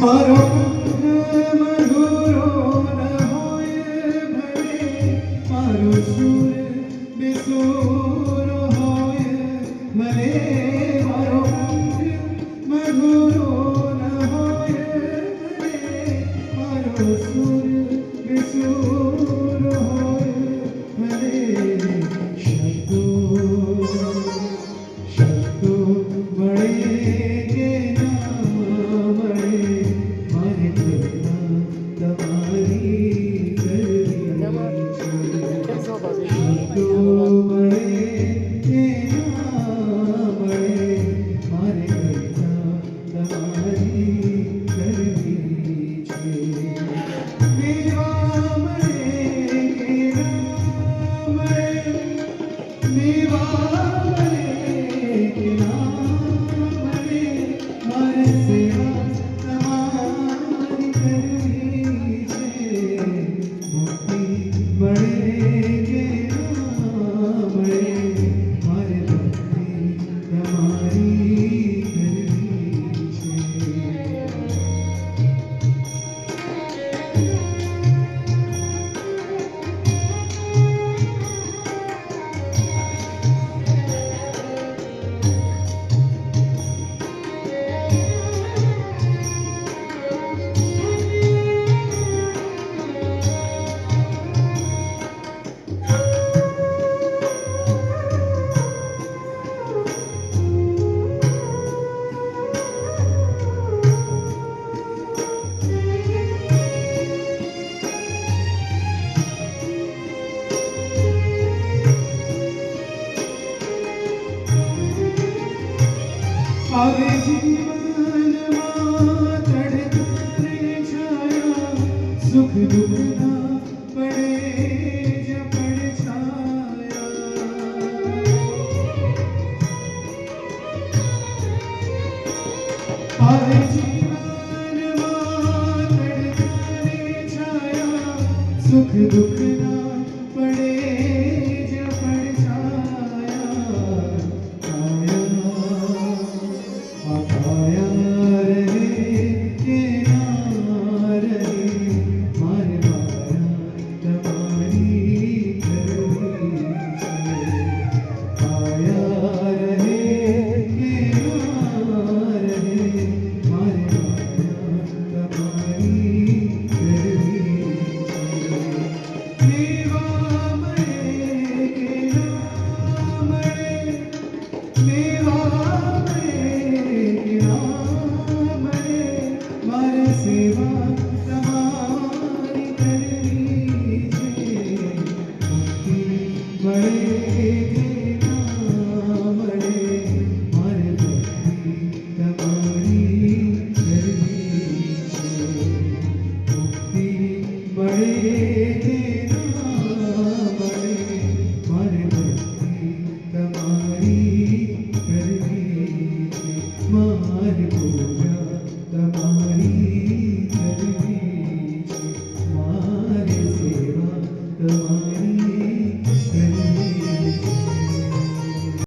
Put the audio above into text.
મારો મધુરો ન હોય ભલે મારો સુર બેસુર હોય ભલે મારો મધુરો ન હોય ભલે મારો સુર બેસુર હોય ભલે શબ્દો મળે કે ના મળે મારે કલ્પના તમારી કરવી છે. શબ્દો મળે કે ના મળે મારે કલ્પના તમારી કરવી છે. મેવા મળે કે ના મળે મેવા મળે કે ના મળે મારે સેવા તમારી કરવી છે. મુક્તિ મળે કે ના મળે મારે ભક્તિ તમારી કરવી છે. આવે જીવનમાં તડકાને છાયા સુખ દુઃખના પડે જ પડછાયા. આવે જીવનમાં તડકાને છાયા સુખ દુઃખના